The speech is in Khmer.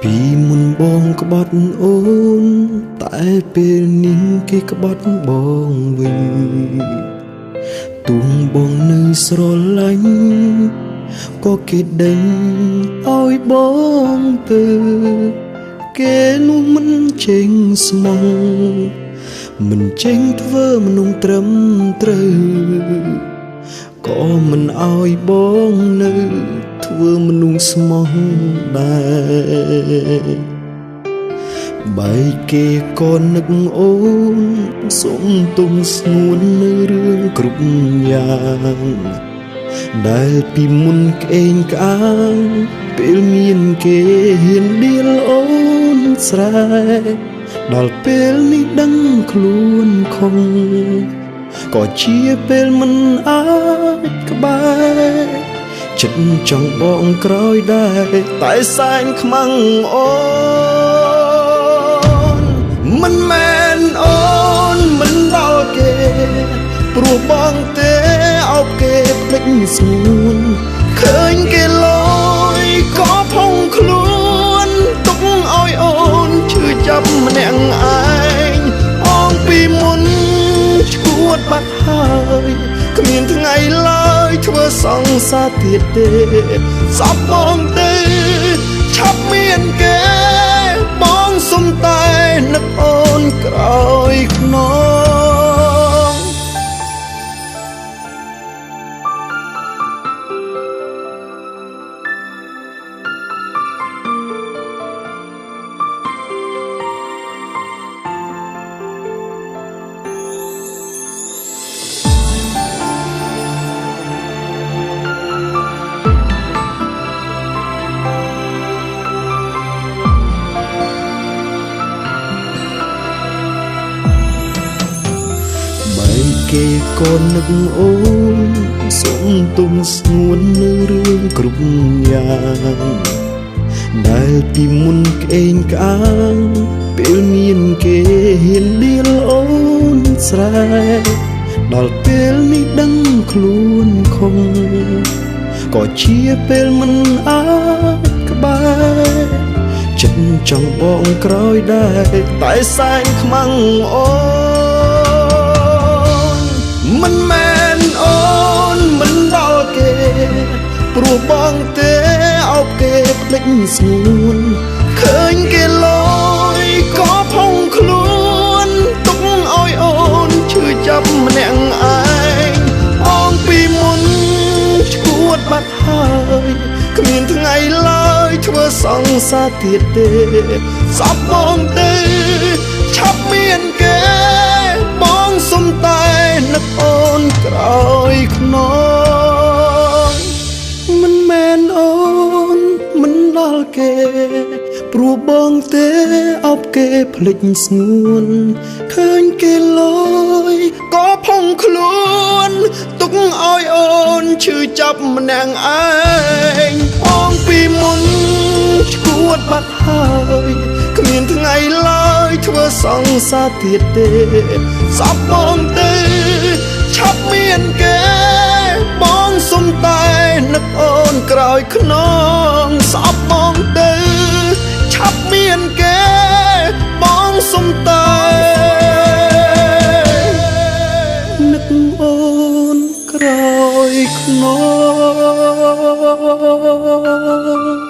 ពីមុនបងក្បត់អូនតែពេលនេះគេក្បត់បងវិញទួងបងនៅស្រឡាញ់ក៏គេដេញឲ្យបងទៅគេនោះមិនចេញស្មងមិនចេញធ្វើមនុស្សត្រឹមត្រូវក៏មិនឲ្យបងនៅធ្វើមនុស្សស្មោះដែរបែកគេក៏នឹកអូនសុំទុំស្ងួននៅរឿងគ្រប់យ៉ាងដែលពីមុនក្អេងក្អាងពេលមានគេហ៊ានដៀលអូនស្រែដល់ពេលនេះដឹងខ្លួនខំក៏ជាពេលមិនអាចក្បែរចិត្តចង់បងក្រោយដែរតែសែងខ្មាំងអូនមិនមែនអូនមិនដល់គេព្រោះបងទេអោបគេភ្លេចស្ងួនឃើញគេលយក៏ផុងខ្លួនទុកឲ្យអូនឈឺចាប់ម្នាក់ឯងអងពីមុនឈួតបាត់ហើយគ្មានថ្ងៃឡើយធ្វើសង្សារទៀតទេសពបងទេឆាប់មានគេបងសុំតែនឹកអូនក្រោយខ្នងគេក៏នឹកអូនសុំទុំស្ងួននៅរឿងគ្រប់យ៉ាងដែលពីមុនក្អេងក្អាងពេលមានគេហ៊ានដៀលអូនស្រែដល់ពេលនេះដឹងខ្លួនខំក៏ជាពេលមិនអាចក្បែរចិត្តចង់បងក្រោយដែរតែសែងខ្មាំងអូមិនមែនអូនមិនដល់គេព្រោះបងទេអោបគេភ្លេចស្ងួនឃើញគេលយក៏ផុងខ្លួនទុកឲ្យអូនឈឺចាប់ម្នាក់ឯងអងពីមុនឈួតបាត់ហើយគ្មានថ្ងៃឡើយធ្វើសង្សារទៀតទេសពបងទេឆាប់មានគេបងសុំតែនឹកអូនក្រោយខ្នងមិនមែនអូនមិនដល់គេព្រោះបងទេអោបគេភ្លេចស្ងួនឃើញគេលយក៏ផុងខ្លួនទុកឲ្យអូនឈឺចាប់ម្នាក់ឯងអងពីមុនឈួតបាត់ហើយគ្មានថ្ងៃឡើយធ្វើសង្សារទៀតទេសពបងទេឆាប់មានគេបងសុំតែនឹកអូនក្រោយខ្នងសពបងទេឆាប់មានគេបងសុំតែនឹកអូនក្រោយខ្នង